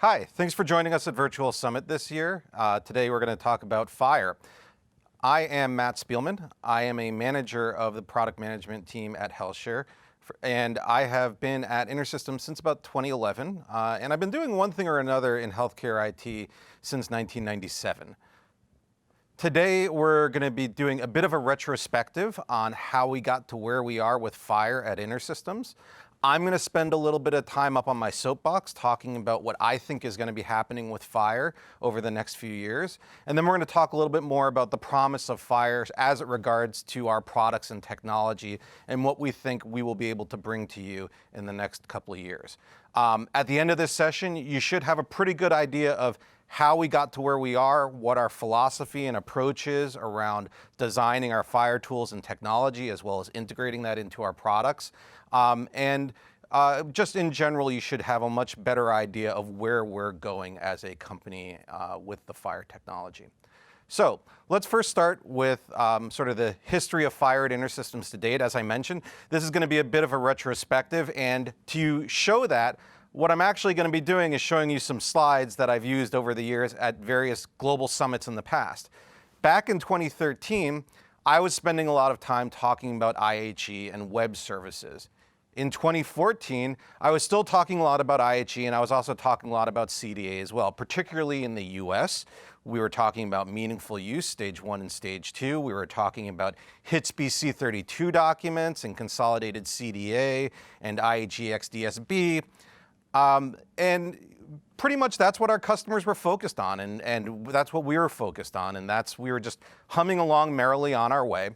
Hi, thanks for joining us at Virtual Summit this year. Today we're going to talk about FHIR. I am Matt Spielman. I am a manager of the product management team at HealthShare, and I have been at InterSystems since about 2011, and I've been doing one thing or another in healthcare IT since 1997. Today we're going to be doing a bit of a retrospective on how we got to where we are with FHIR at InterSystems. I'm going to spend a little bit of time up on my soapbox talking about what I think is going to be happening with FHIR over the next few years. And then we're going to talk a little bit more about the promise of FHIR as it regards to our products and technology and what we think we will be able to bring to you in the next couple of years. At the end of this session, you should have a pretty good idea of how we got to where we are, what our philosophy and approach is around designing our FHIR tools and technology, as well as integrating that into our products. Just in general, you should have a much better idea of where we're going as a company with the FHIR technology. So let's first start with sort of the history of FHIR at InterSystems to date. As I mentioned, this is going to be a bit of a retrospective, and to show that, what I'm actually going to be doing is showing you some slides that I've used over the years at various global summits in the past. Back in 2013, I was spending a lot of time talking about IHE and web services. In 2014, I was still talking a lot about IHE, and I was also talking a lot about CDA as well, particularly in the US. We were talking about meaningful use, stage 1 and stage 2. We were talking about HITSP C32 documents and consolidated CDA and IHE XDSB. And pretty much that's what our customers were focused on, and that's what we were focused on, and we were just humming along merrily on our way.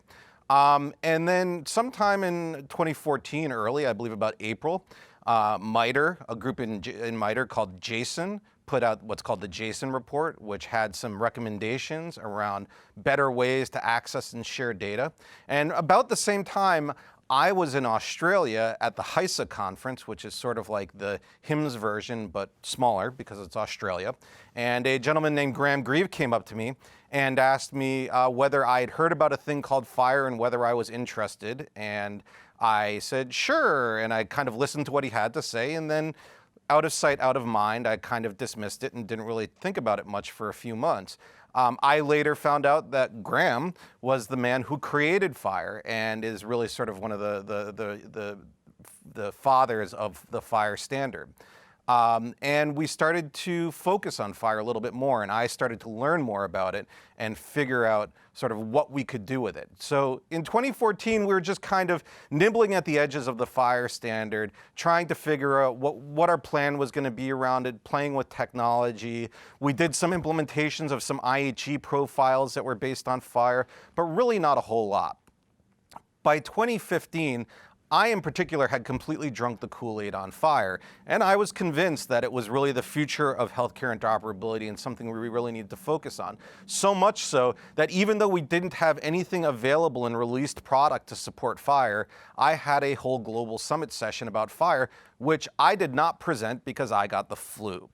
And then sometime in 2014, early, I believe about April, MITRE, a group in MITRE called JSON, put out what's called the JSON report, which had some recommendations around better ways to access and share data. And about the same time, I was in Australia at the HISA conference, which is sort of like the HIMSS version, but smaller because it's Australia. And a gentleman named Graham Grieve came up to me and asked me whether I had heard about a thing called FHIR and whether I was interested. And I said, sure. And I kind of listened to what he had to say. And then out of sight, out of mind, I kind of dismissed it and didn't really think about it much for a few months. I later found out that Graham was the man who created FHIR and is really sort of one of the fathers of the FHIR standard. And we started to focus on FHIR a little bit more, and I started to learn more about it and figure out sort of what we could do with it. So in 2014, we were just kind of nibbling at the edges of the FHIR standard, trying to figure out what our plan was going to be around it, playing with technology. We did some implementations of some IHE profiles that were based on FHIR, but really not a whole lot. By 2015, I, in particular, had completely drunk the Kool-Aid on FHIR, and I was convinced that it was really the future of healthcare interoperability and something we really need to focus on. So much so that even though we didn't have anything available in released product to support FHIR, I had a whole global summit session about FHIR, which I did not present because I got the flu.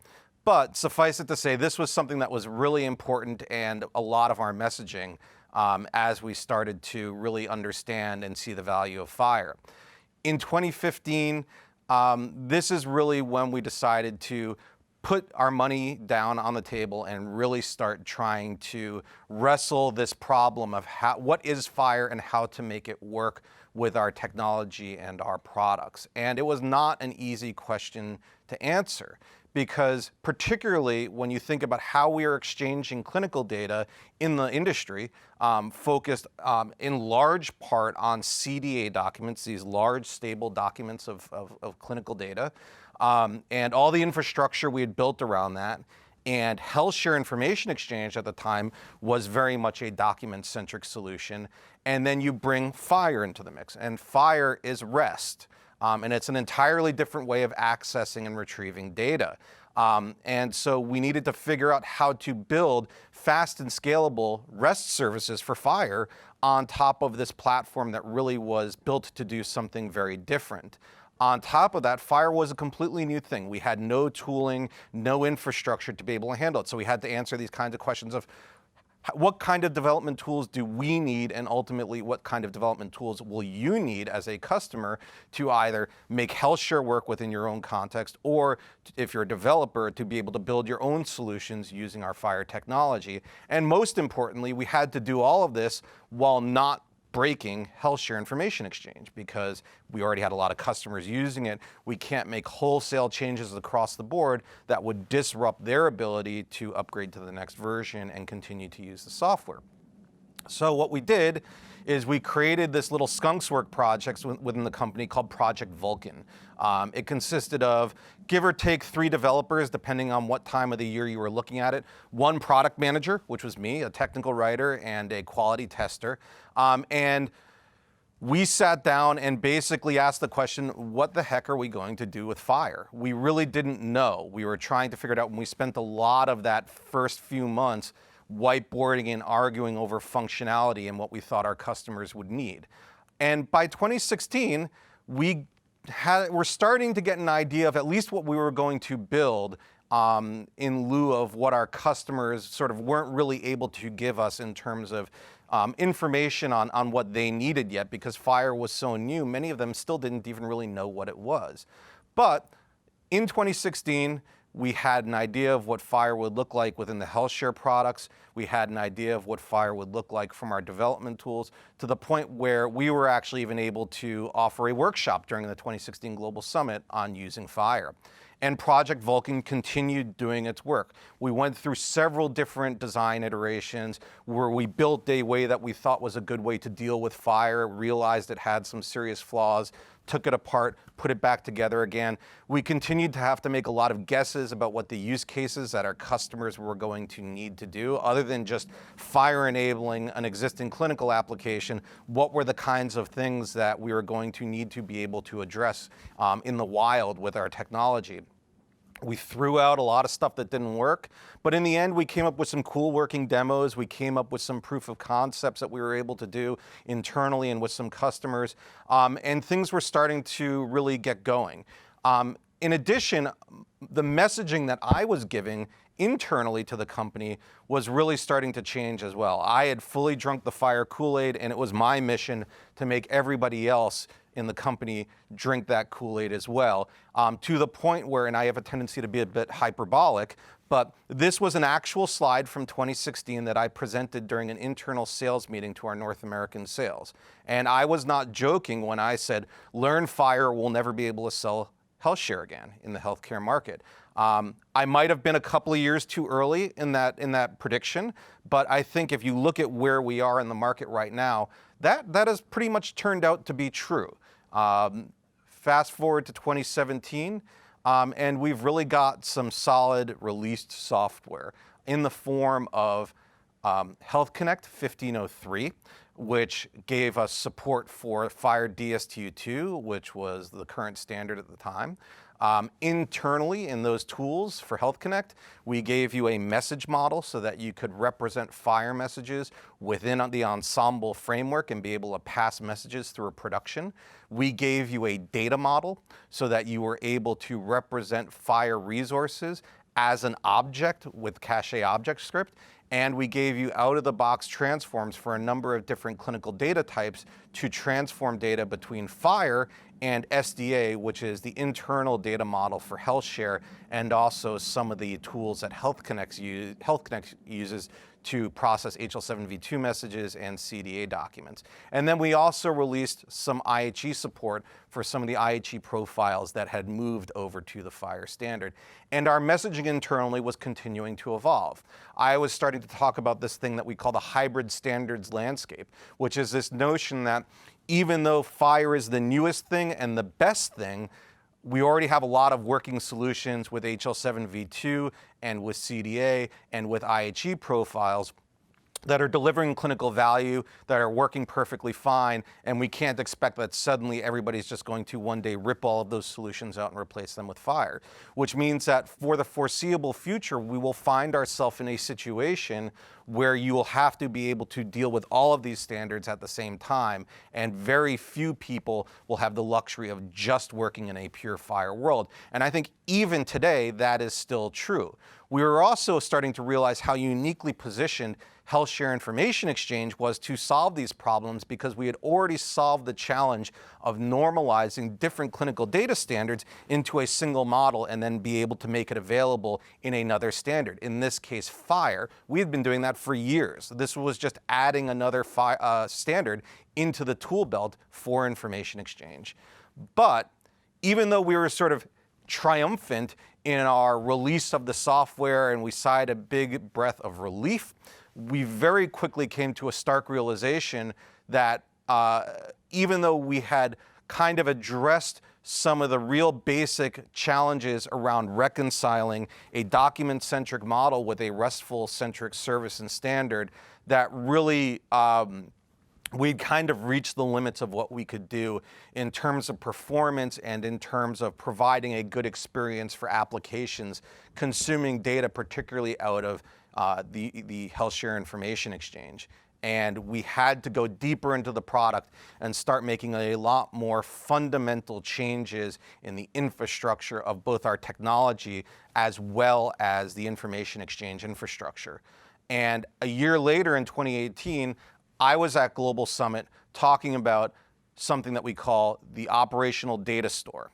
But suffice it to say, this was something that was really important and a lot of our messaging as we started to really understand and see the value of FHIR. In 2015, this is really when we decided to put our money down on the table and really start trying to wrestle this problem of what is FHIR and how to make it work with our technology and our products. And it was not an easy question to answer, because particularly when you think about how we are exchanging clinical data in the industry, focused in large part on CDA documents, these large stable documents of clinical data, and all the infrastructure we had built around that. And HealthShare Information Exchange at the time was very much a document-centric solution. And then you bring FHIR into the mix, and FHIR is REST. And it's an entirely different way of accessing and retrieving data. And so we needed to figure out how to build fast and scalable REST services for FHIR on top of this platform that really was built to do something very different. On top of that, FHIR was a completely new thing. We had no tooling, no infrastructure to be able to handle it. So we had to answer these kinds of questions of what kind of development tools do we need, and ultimately what kind of development tools will you need as a customer to either make HealthShare work within your own context, or if you're a developer, to be able to build your own solutions using our FHIR technology. And most importantly, we had to do all of this while not breaking HealthShare Information Exchange, because we already had a lot of customers using it. We can't make wholesale changes across the board that would disrupt their ability to upgrade to the next version and continue to use the software. So what we did is we created this little skunkswork project within the company called Project Vulcan. It consisted of, give or take, 3 developers, depending on what time of the year you were looking at it, 1 product manager, which was me, a technical writer, and a quality tester. And we sat down and basically asked the question, what the heck are we going to do with FHIR? We really didn't know. We were trying to figure it out, and we spent a lot of that first few months whiteboarding and arguing over functionality and what we thought our customers would need. And by 2016, we're starting to get an idea of at least what we were going to build in lieu of what our customers sort of weren't really able to give us in terms of information on what they needed yet, because FHIR was so new. Many of them still didn't even really know what it was. But in 2016, we had an idea of what FHIR would look like within the HealthShare products. We had an idea of what FHIR would look like from our development tools, to the point where we were actually even able to offer a workshop during the 2016 Global Summit on using FHIR. And Project Vulcan continued doing its work. We went through several different design iterations where we built a way that we thought was a good way to deal with FHIR, realized it had some serious flaws, took it apart, put it back together again. We continued to have to make a lot of guesses about what the use cases that our customers were going to need to do, other than just FHIR enabling an existing clinical application. What were the kinds of things that we were going to need to be able to address in the wild with our technology? We threw out a lot of stuff that didn't work, but in the end, we came up with some cool working demos. We came up with some proof of concepts that we were able to do internally and with some customers, and things were starting to really get going. In addition, the messaging that I was giving internally to the company was really starting to change as well. I had fully drunk the FHIR Kool-Aid, and it was my mission to make everybody else in the company drink that Kool-Aid as well, to the point where, and I have a tendency to be a bit hyperbolic, but this was an actual slide from 2016 that I presented during an internal sales meeting to our North American sales. And I was not joking when I said, learn FHIR, we'll never be able to sell HealthShare again in the healthcare market. I might have been a couple of years too early in that prediction, but I think if you look at where we are in the market right now, that has pretty much turned out to be true. Fast forward to 2017, and we've really got some solid released software in the form of Health Connect 1503, which gave us support for FHIR DSTU2, which was the current standard at the time. Internally in those tools for Health Connect, we gave you a message model so that you could represent FHIR messages within the Ensemble framework and be able to pass messages through a production. We gave you a data model so that you were able to represent FHIR resources as an object with cache object script. And we gave you out-of-the-box transforms for a number of different clinical data types to transform data between FHIR and SDA, which is the internal data model for HealthShare, and also some of the tools that Health Connect uses to process HL7 V2 messages and CDA documents. And then we also released some IHE support for some of the IHE profiles that had moved over to the FHIR standard. And our messaging internally was continuing to evolve. I was starting to talk about this thing that we call the hybrid standards landscape, which is this notion that even though FHIR is the newest thing and the best thing, we already have a lot of working solutions with HL7 V2 and with CDA and with IHE profiles that are delivering clinical value, that are working perfectly fine, and we can't expect that suddenly everybody's just going to one day rip all of those solutions out and replace them with FHIR, which means that for the foreseeable future, we will find ourselves in a situation where you will have to be able to deal with all of these standards at the same time, and very few people will have the luxury of just working in a pure FHIR world. And I think even today, that is still true. We were also starting to realize how uniquely positioned HealthShare Information Exchange was to solve these problems, because we had already solved the challenge of normalizing different clinical data standards into a single model and then be able to make it available in another standard. In this case, FHIR. We had been doing that for years. This was just adding another standard into the tool belt for information exchange. But even though we were sort of triumphant in our release of the software and we sighed a big breath of relief, we very quickly came to a stark realization that even though we had kind of addressed some of the real basic challenges around reconciling a document-centric model with a RESTful-centric service and standard, that really we'd kind of reached the limits of what we could do in terms of performance and in terms of providing a good experience for applications consuming data, particularly out of the HealthShare Information Exchange. And we had to go deeper into the product and start making a lot more fundamental changes in the infrastructure of both our technology as well as the information exchange infrastructure. And a year later in 2018, I was at Global Summit talking about something that we call the operational data store.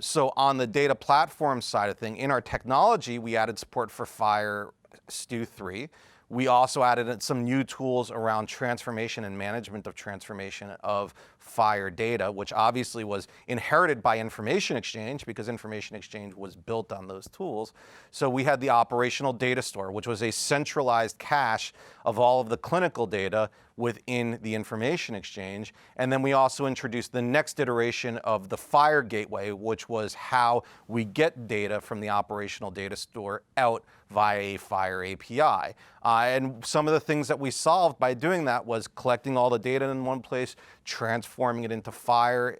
So on the data platform side of thing, in our technology, we added support for FHIR Stu 3. We also added some new tools around transformation and management of transformation of FHIR data, which obviously was inherited by Information Exchange, because Information Exchange was built on those tools. So we had the operational data store, which was a centralized cache of all of the clinical data within the Information Exchange. And then we also introduced the next iteration of the FHIR Gateway, which was how we get data from the operational data store out via a FHIR API. And some of the things that we solved by doing that was collecting all the data in one place, transforming it into FHIR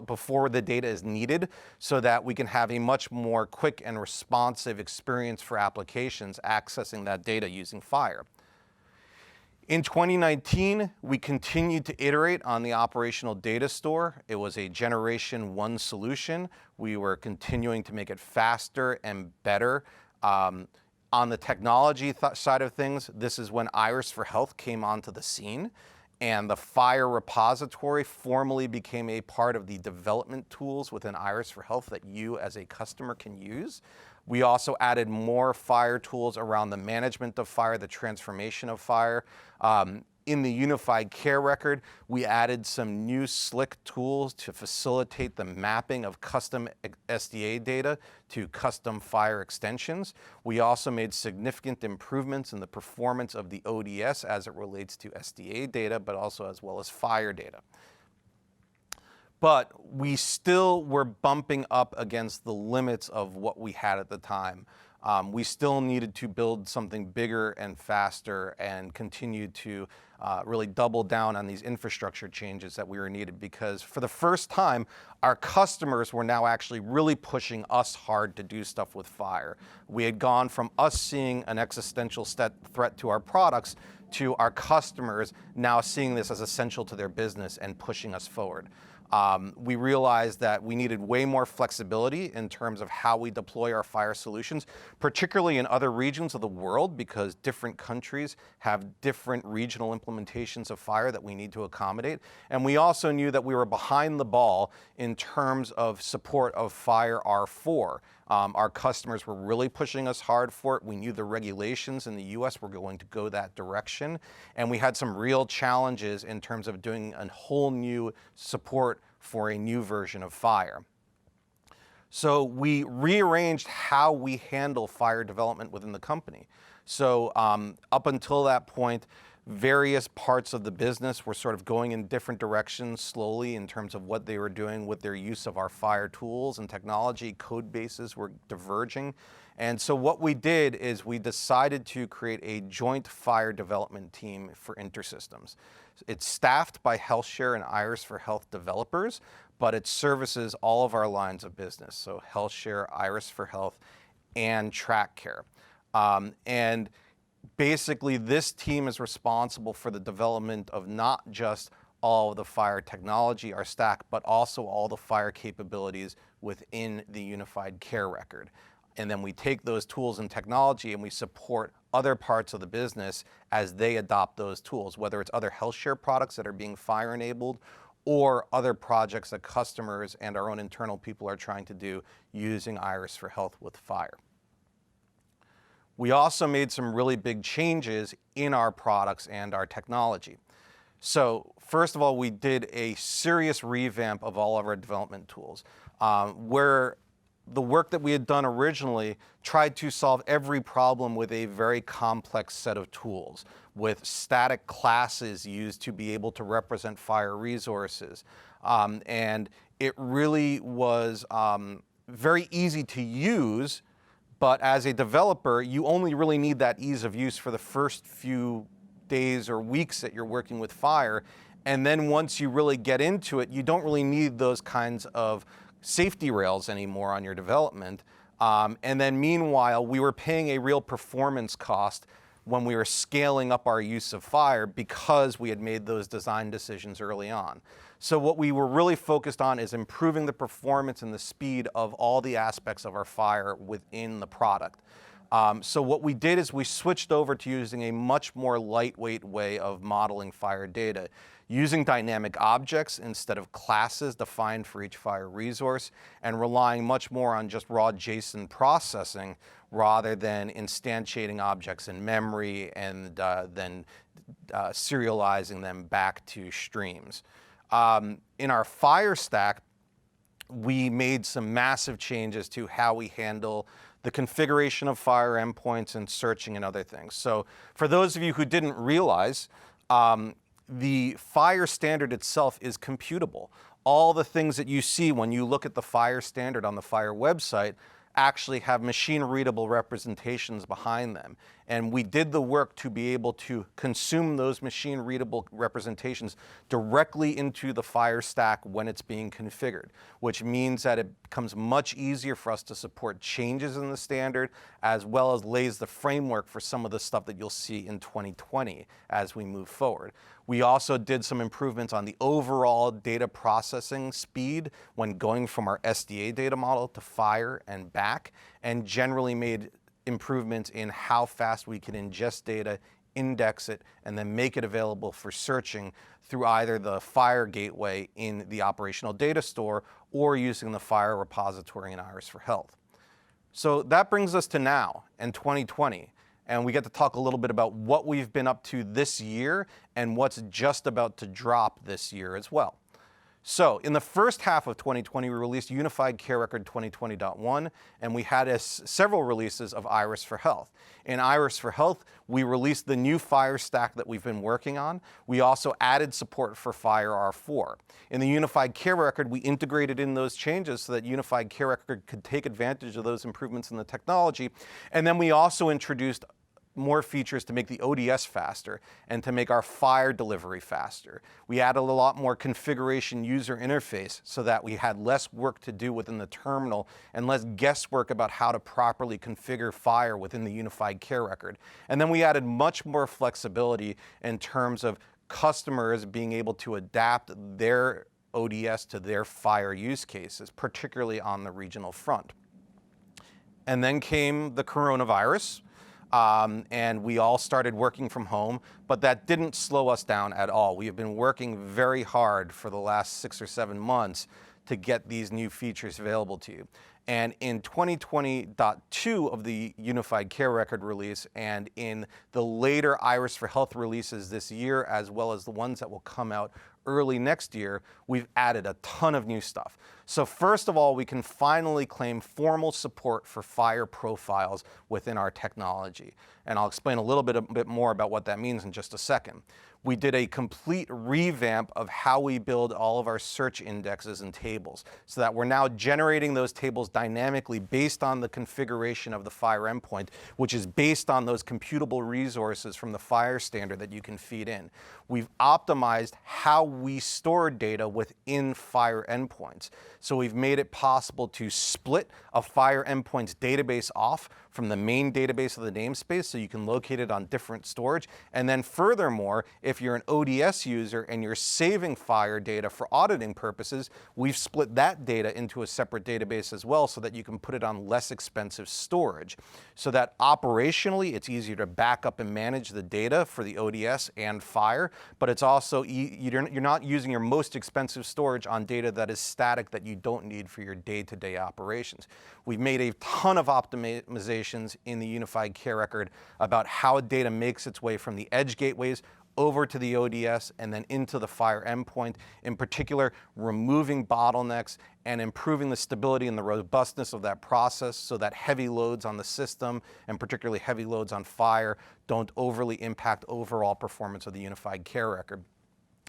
before the data is needed, so that we can have a much more quick and responsive experience for applications accessing that data using FHIR. In 2019, we continued to iterate on the operational data store. It was a generation 1 solution. We were continuing to make it faster and better. On the technology side of things, this is when Iris for Health came onto the scene, and the FHIR repository formally became a part of the development tools within Iris for Health that you as a customer can use. We also added more FHIR tools around the management of FHIR, the transformation of FHIR. In the unified care record, we added some new slick tools to facilitate the mapping of custom SDA data to custom FHIR extensions. We also made significant improvements in the performance of the ODS as it relates to SDA data, but also as well as FHIR data. But we still were bumping up against the limits of what we had at the time. We still needed to build something bigger and faster and continue to really double down on these infrastructure changes that we were needed, because for the first time, our customers were now actually really pushing us hard to do stuff with FHIR. We had gone from us seeing an existential threat to our products to our customers now seeing this as essential to their business and pushing us forward. We realized that we needed way more flexibility in terms of how we deploy our FHIR solutions, particularly in other regions of the world, because different countries have different regional implementations of FHIR that we need to accommodate. And we also knew that we were behind the ball in terms of support of FHIR R4. Our customers were really pushing us hard for it. We knew the regulations in the US were going to go that direction. And we had some real challenges in terms of doing a whole new support for a new version of FHIR. So we rearranged how we handle FHIR development within the company. So up until that point, various parts of the business were sort of going in different directions slowly in terms of what they were doing with their use of our FHIR tools and technology. Code bases were diverging. And so what we did is we decided to create a joint FHIR development team for InterSystems. It's staffed by HealthShare and Iris for Health developers, but it services all of our lines of business. So HealthShare, Iris for Health, and TrackCare. And basically this team is responsible for the development of not just all of the FHIR technology, our stack, but also all the FHIR capabilities within the unified care record. And then we take those tools and technology and we support other parts of the business as they adopt those tools, whether it's other HealthShare products that are being FHIR enabled or other projects that customers and our own internal people are trying to do using Iris for Health with FHIR. We also made some really big changes in our products and our technology. So first of all, we did a serious revamp of all of our development tools, where the work that we had done originally tried to solve every problem with a very complex set of tools, with static classes used to be able to represent FHIR resources. And it really was very easy to use, but as a developer, you only really need that ease of use for the first few days or weeks that you're working with FHIR. And then once you really get into it, you don't really need those kinds of safety rails anymore on your development. And then meanwhile, we were paying a real performance cost when we were scaling up our use of FHIR because we had made those design decisions early on. So what we were really focused on is improving the performance and the speed of all the aspects of our FHIR within the product. So what we did is we switched over to using a much more lightweight way of modeling FHIR data, using dynamic objects instead of classes defined for each FHIR resource, and relying much more on just raw JSON processing rather than instantiating objects in memory and then serializing them back to streams. In our FHIR stack, we made some massive changes to how we handle the configuration of FHIR endpoints and searching and other things. So for those of you who didn't realize, the FHIR standard itself is computable. All the things that you see when you look at the FHIR standard on the FHIR website actually have machine-readable representations behind them. And we did the work to be able to consume those machine-readable representations directly into the FHIR stack when it's being configured, which means that it becomes much easier for us to support changes in the standard, as well as lays the framework for some of the stuff that you'll see in 2020 as we move forward. We also did some improvements on the overall data processing speed when going from our SDA data model to FHIR and back, and generally made improvements in how fast we can ingest data, index it, and then make it available for searching through either the FHIR gateway in the operational data store or using the FHIR repository in Iris for Health. So that brings us to now, in 2020. And we get to talk a little bit about what we've been up to this year and what's just about to drop this year as well. So in the first half of 2020, we released Unified Care Record 2020.1, and we had several releases of Iris for Health. In Iris for Health, we released the new FHIR stack that we've been working on. We also added support for FHIR R4. In the Unified Care Record, we integrated in those changes so that Unified Care Record could take advantage of those improvements in the technology. And then we also introduced more features to make the ODS faster and to make our FHIR delivery faster. We added a lot more configuration user interface so that we had less work to do within the terminal and less guesswork about how to properly configure FHIR within the Unified Care Record. And then we added much more flexibility in terms of customers being able to adapt their ODS to their FHIR use cases, particularly on the regional front. And then came the coronavirus. And we all started working from home, but that didn't slow us down at all. We have been working very hard for the last 6 or 7 months to get these new features available to you. And in 2020.2 of the Unified Care Record release, and in the later Iris for Health releases this year, as well as the ones that will come out early next year, we've added a ton of new stuff. So first of all, we can finally claim formal support for FHIR profiles within our technology. And I'll explain a little bit more about what that means in just a second. We did a complete revamp of how we build all of our search indexes and tables, so that we're now generating those tables dynamically based on the configuration of the FHIR endpoint, which is based on those computable resources from the FHIR standard that you can feed in. We've optimized how we store data within FHIR endpoints. So we've made it possible to split a FHIR endpoint's database off from the main database of the namespace, so you can locate it on different storage. And then furthermore, if you're an ODS user and you're saving FHIR data for auditing purposes, we've split that data into a separate database as well, so that you can put it on less expensive storage. So that operationally, it's easier to back up and manage the data for the ODS and FHIR, but it's also, you're not using your most expensive storage on data that is static that you don't need for your day-to-day operations. We've made a ton of optimizations in the unified care record about how data makes its way from the edge gateways over to the ODS and then into the FHIR endpoint, in particular removing bottlenecks and improving the stability and the robustness of that process, so that heavy loads on the system, and particularly heavy loads on FHIR, don't overly impact overall performance of the unified care record.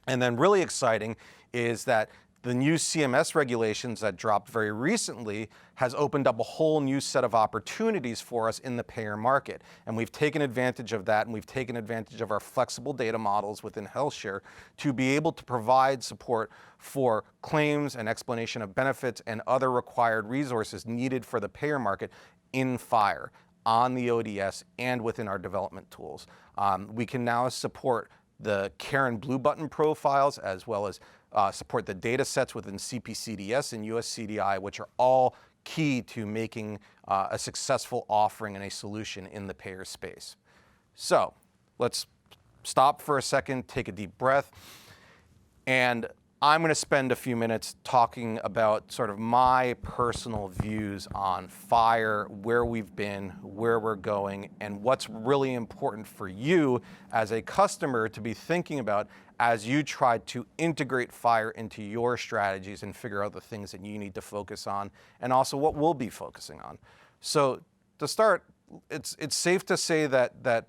And then really exciting is that the new CMS regulations that dropped very recently has opened up a whole new set of opportunities for us in the payer market. And we've taken advantage of that, and we've taken advantage of our flexible data models within HealthShare to be able to provide support for claims and explanation of benefits and other required resources needed for the payer market in FHIR, on the ODS, and within our development tools. We can now support the care and blue button profiles, as well as support the data sets within CPCDS and USCDI, which are all key to making a successful offering and a solution in the payer space. So let's stop for a second, take a deep breath, and I'm going to spend a few minutes talking about sort of my personal views on FHIR, where we've been, where we're going, and what's really important for you as a customer to be thinking about as you try to integrate FHIR into your strategies and figure out the things that you need to focus on, and also what we'll be focusing on. So to start, it's safe to say that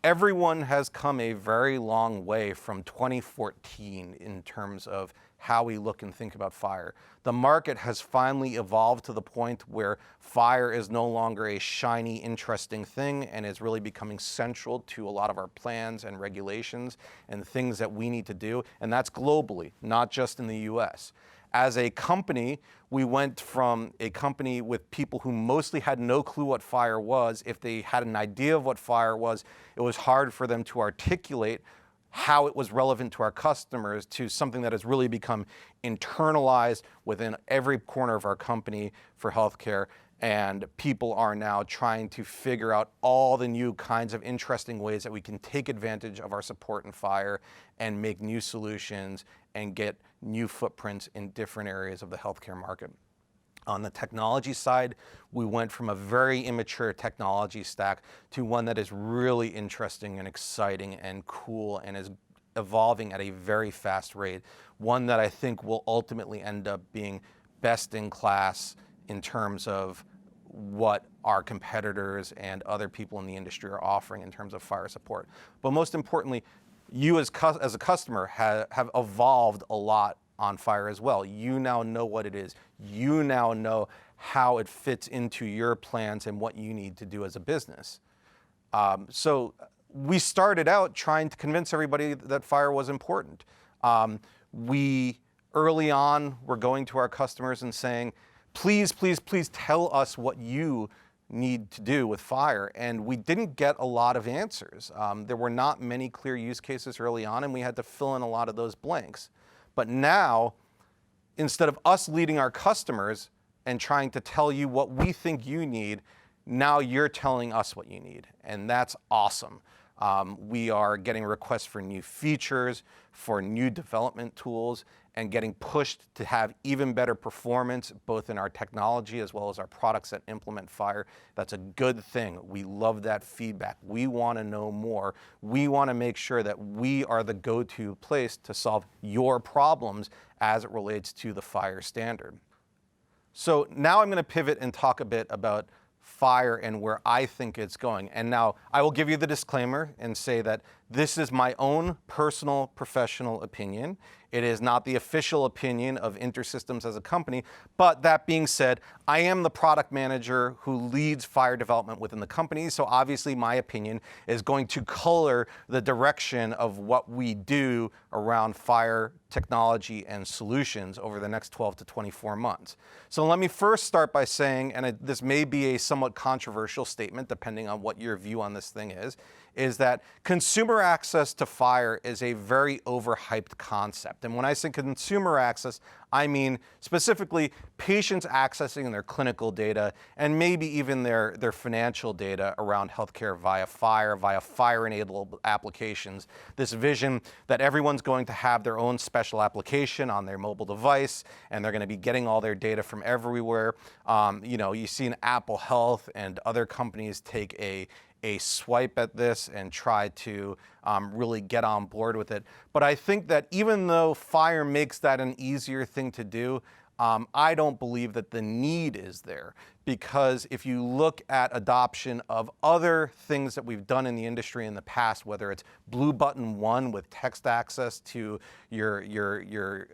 everyone has come a very long way from 2014 in terms of how we look and think about FHIR. The market has finally evolved to the point where FHIR is no longer a shiny, interesting thing and is really becoming central to a lot of our plans and regulations and things that we need to do, and that's globally, not just in the US. As a company, we went from a company with people who mostly had no clue what FHIR was. If they had an idea of what FHIR was, it was hard for them to articulate how it was relevant to our customers, to something that has really become internalized within every corner of our company for healthcare. And people are now trying to figure out all the new kinds of interesting ways that we can take advantage of our support in FHIR and make new solutions and get new footprints in different areas of the healthcare market. On the technology side, we went from a very immature technology stack to one that is really interesting and exciting and cool and is evolving at a very fast rate. One that I think will ultimately end up being best in class in terms of what our competitors and other people in the industry are offering in terms of FHIR support. But most importantly, you as a customer have evolved a lot on FHIR as well. You now know what it is. You now know how it fits into your plans and what you need to do as a business. So we started out trying to convince everybody that FHIR was important. We early on were going to our customers and saying, please, please, please tell us what you need to do with FHIR, and we didn't get a lot of answers. There were not many clear use cases early on, and we had to fill in a lot of those blanks. But now, instead of us leading our customers and trying to tell you what we think you need, now you're telling us what you need, and that's awesome. We are getting requests for new features, for new development tools, and getting pushed to have even better performance, both in our technology as well as our products that implement FHIR. That's a good thing. We love that feedback. We want to know more. We want to make sure that we are the go-to place to solve your problems as it relates to the FHIR standard. So now I'm going to pivot and talk a bit about FHIR and where I think it's going. And now I will give you the disclaimer and say that This is my own personal professional opinion. It is not the official opinion of InterSystems as a company, but that being said, I am the product manager who leads FHIR development within the company, so obviously my opinion is going to color the direction of what we do around FHIR technology and solutions over the next 12 to 24 months. So let me first start by saying, and this may be a somewhat controversial statement depending on what your view on this thing is that consumer access to FHIR is a very overhyped concept. And when I say consumer access, I mean specifically patients accessing their clinical data and maybe even their financial data around healthcare via FHIR-enabled applications. This vision that everyone's going to have their own special application on their mobile device, and they're going to be getting all their data from everywhere. You see in Apple Health and other companies take a swipe at this and try to really get on board with it. But I think that even though FHIR makes that an easier thing to do, I don't believe that the need is there, because if you look at adoption of other things that we've done in the industry in the past, whether it's Blue Button 1 with text access to your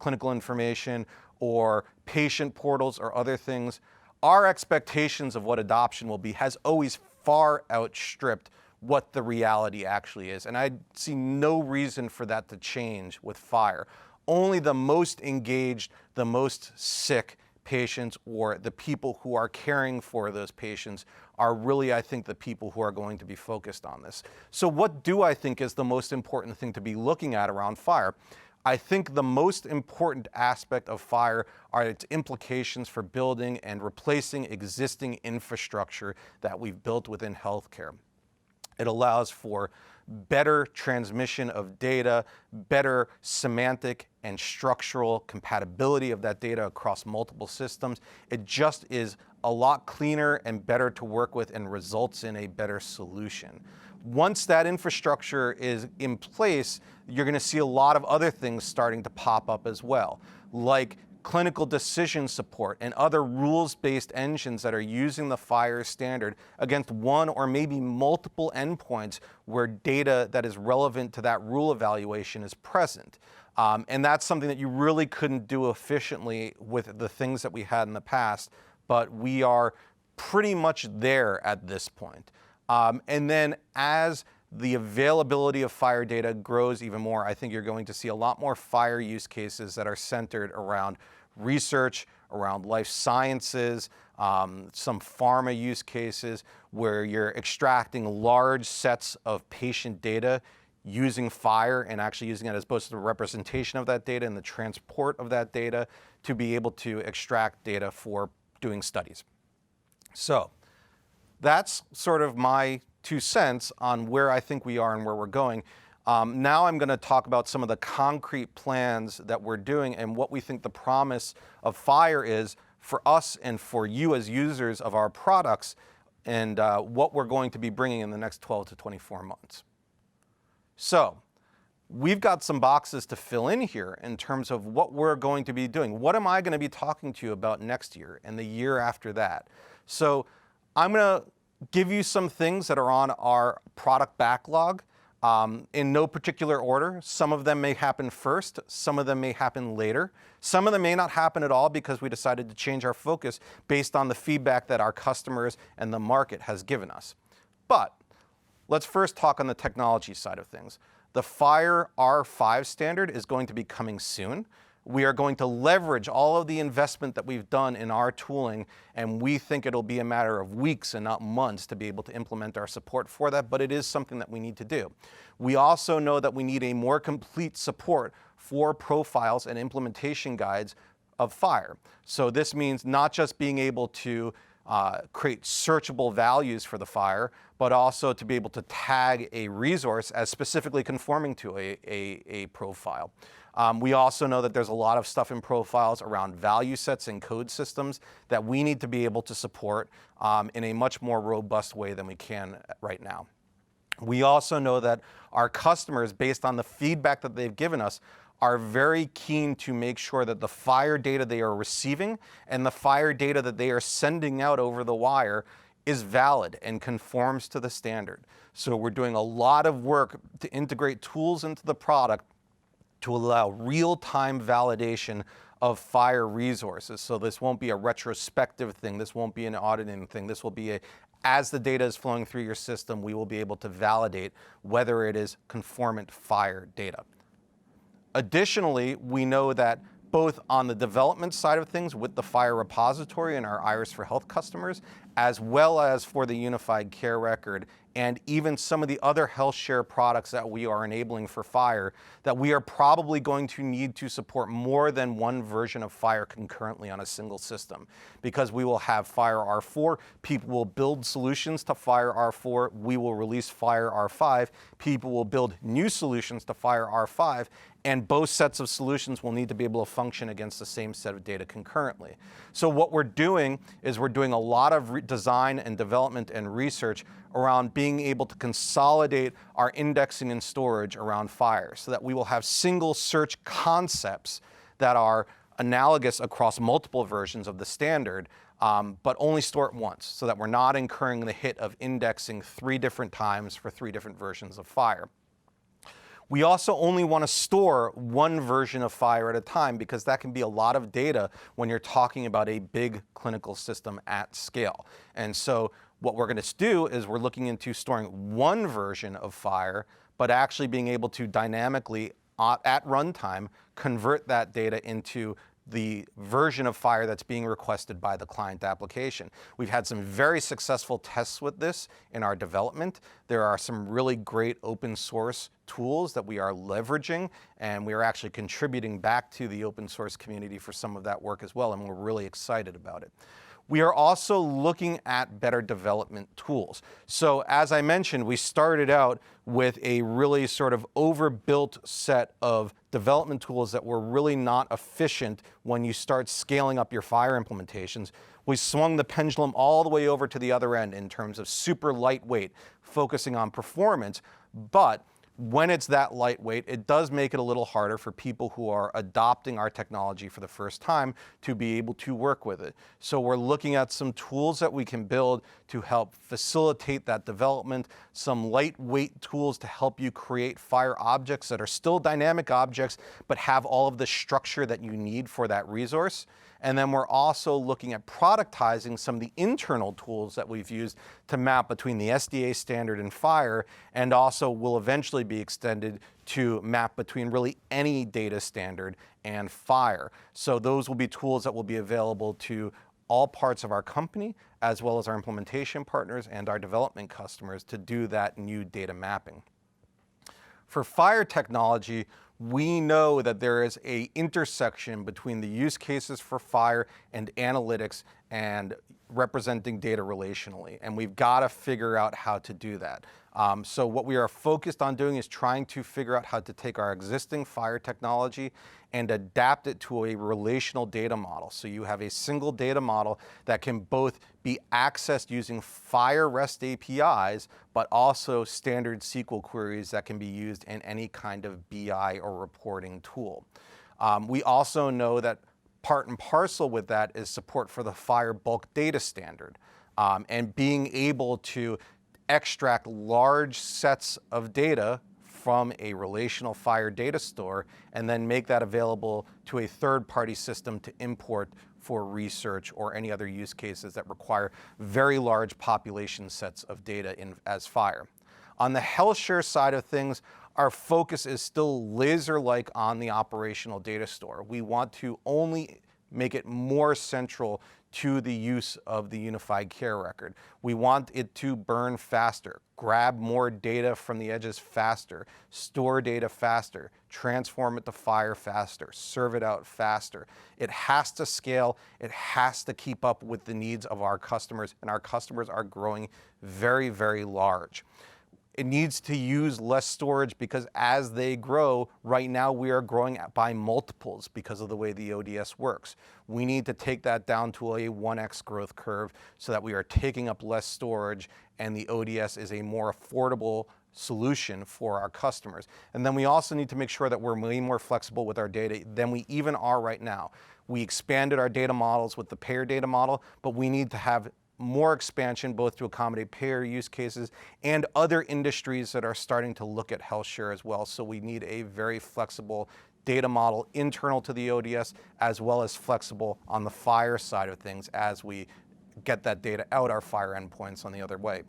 clinical information, or patient portals or other things, our expectations of what adoption will be has always far outstripped what the reality actually is. And I see no reason for that to change with FHIR. Only the most engaged, the most sick patients, or the people who are caring for those patients are really, I think, the people who are going to be focused on this. So what do I think is the most important thing to be looking at around FHIR? I think the most important aspect of FHIR are its implications for building and replacing existing infrastructure that we've built within healthcare. It allows for better transmission of data, better semantic and structural compatibility of that data across multiple systems. It just is a lot cleaner and better to work with and results in a better solution. Once that infrastructure is in place, you're going to see a lot of other things starting to pop up as well, like clinical decision support and other rules-based engines that are using the FHIR standard against one or maybe multiple endpoints where data that is relevant to that rule evaluation is present. And that's something that you really couldn't do efficiently with the things that we had in the past, but we are pretty much there at this point. And then as the availability of FHIR data grows even more, I think you're going to see a lot more FHIR use cases that are centered around research, around life sciences, some pharma use cases where you're extracting large sets of patient data using FHIR and actually using it as both the representation of that data and the transport of that data to be able to extract data for doing studies. So that's sort of my 2 cents on where I think we are and where we're going. Now I'm going to talk about some of the concrete plans that we're doing and what we think the promise of FHIR is for us and for you as users of our products, and what we're going to be bringing in the next 12 to 24 months. So we've got some boxes to fill in here in terms of what we're going to be doing. What am I going to be talking to you about next year and the year after that? So I'm going to give you some things that are on our product backlog in no particular order. Some of them may happen first, some of them may happen later. Some of them may not happen at all because we decided to change our focus based on the feedback that our customers and the market has given us. But let's first talk on the technology side of things. The FHIR R5 standard is going to be coming soon. We are going to leverage all of the investment that we've done in our tooling, and we think it'll be a matter of weeks and not months to be able to implement our support for that, but it is something that we need to do. We also know that we need a more complete support for profiles and implementation guides of FHIR. So this means not just being able to create searchable values for the FHIR, but also to be able to tag a resource as specifically conforming to a profile. We also know that there's a lot of stuff in profiles around value sets and code systems that we need to be able to support in a much more robust way than we can right now. We also know that our customers, based on the feedback that they've given us, are very keen to make sure that the FHIR data they are receiving and the FHIR data that they are sending out over the wire is valid and conforms to the standard. So we're doing a lot of work to integrate tools into the product to allow real-time validation of FHIR resources. So this won't be a retrospective thing, this won't be an auditing thing, this will be as the data is flowing through your system, we will be able to validate whether it is conformant FHIR data. Additionally, we know that both on the development side of things with the FHIR repository and our Iris for Health customers, as well as for the unified care record, and even some of the other HealthShare products that we are enabling for FHIR, that we are probably going to need to support more than one version of FHIR concurrently on a single system. Because we will have FHIR R4, people will build solutions to FHIR R4, we will release FHIR R5, people will build new solutions to FHIR R5, and both sets of solutions will need to be able to function against the same set of data concurrently. So what we're doing is we're doing a lot of design and development and research around being able to consolidate our indexing and storage around FHIR so that we will have single search concepts that are analogous across multiple versions of the standard, but only store it once so that we're not incurring the hit of indexing 3 different times for 3 different versions of FHIR. We also only want to store one version of FHIR at a time because that can be a lot of data when you're talking about a big clinical system at scale. And so what we're going to do is we're looking into storing one version of FHIR, but actually being able to dynamically, at runtime, convert that data into the version of FHIR that's being requested by the client application. We've had some very successful tests with this in our development. There are some really great open source tools that we are leveraging, and we are actually contributing back to the open source community for some of that work as well, and we're really excited about it. We are also looking at better development tools. So as I mentioned, we started out with a really sort of overbuilt set of development tools that were really not efficient when you start scaling up your FHIR implementations. We swung the pendulum all the way over to the other end in terms of super lightweight, focusing on performance, but when it's that lightweight, it does make it a little harder for people who are adopting our technology for the first time to be able to work with it. So we're looking at some tools that we can build to help facilitate that development, some lightweight tools to help you create FHIR objects that are still dynamic objects, but have all of the structure that you need for that resource. And then we're also looking at productizing some of the internal tools that we've used to map between the SDA standard and FHIR, and also will eventually be extended to map between really any data standard and FHIR. So those will be tools that will be available to all parts of our company, as well as our implementation partners and our development customers to do that new data mapping. For FHIR technology, we know that there is an intersection between the use cases for FHIR and analytics and representing data relationally, and we've got to figure out how to do that. So what we are focused on doing is trying to figure out how to take our existing FHIR technology and adapt it to a relational data model. So you have a single data model that can both be accessed using FHIR REST APIs, but also standard SQL queries that can be used in any kind of BI or reporting tool. We also know that part and parcel with that is support for the FHIR bulk data standard, and being able to extract large sets of data from a relational FHIR data store and then make that available to a third-party system to import for research or any other use cases that require very large population sets of data as FHIR. On the HealthShare side of things, our focus is still laser-like on the operational data store. We want to only make it more central to the use of the unified care record. We want it to burn faster, grab more data from the edges faster, store data faster, transform it to FHIR faster, serve it out faster. It has to scale, it has to keep up with the needs of our customers, and our customers are growing very, very large. It needs to use less storage because as they grow, right now we are growing by multiples because of the way the ODS works. We need to take that down to a 1x growth curve so that we are taking up less storage and the ODS is a more affordable solution for our customers. And then we also need to make sure that we're way more flexible with our data than we even are right now. We expanded our data models with the payer data model, but we need to have more expansion both to accommodate payer use cases and other industries that are starting to look at HealthShare as well. So we need a very flexible data model internal to the ODS, as well as flexible on the FHIR side of things as we get that data out our FHIR endpoints on the other way.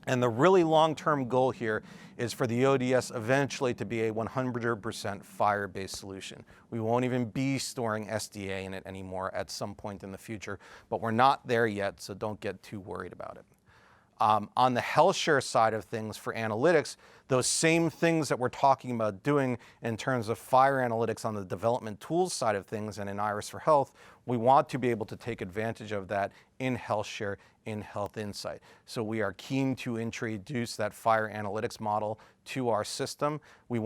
And the really long-term goal here is for the ODS eventually to be a 100% FHIR-based solution. We won't even be storing SDA in it anymore at some point in the future, but we're not there yet, so don't get too worried about it. On the HealthShare side of things for analytics, those same things that we're talking about doing in terms of FHIR analytics on the development tools side of things and in Iris for Health, we want to be able to take advantage of that in HealthShare in Health Insight. So we are keen to introduce that FHIR analytics model to our system. We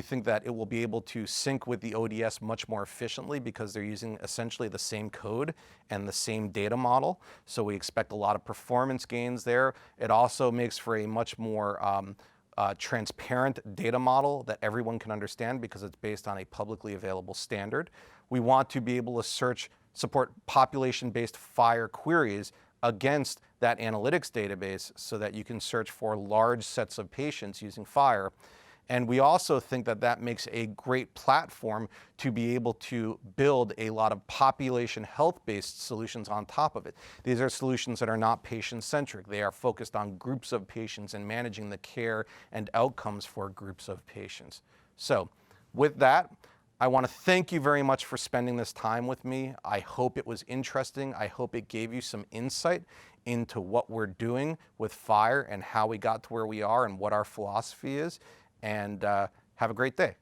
think that it will be able to sync with the ODS much more efficiently because they're using essentially the same code and the same data model. So we expect a lot of performance gains there. It also makes for a much more transparent data model that everyone can understand because it's based on a publicly available standard. We want to be able to support population-based FHIR queries against that analytics database so that you can search for large sets of patients using FHIR. And we also think that that makes a great platform to be able to build a lot of population health-based solutions on top of it. These are solutions that are not patient-centric. They are focused on groups of patients and managing the care and outcomes for groups of patients. So with that, I want to thank you very much for spending this time with me. I hope it was interesting. I hope it gave you some insight into what we're doing with FHIR and how we got to where we are and what our philosophy is. And have a great day.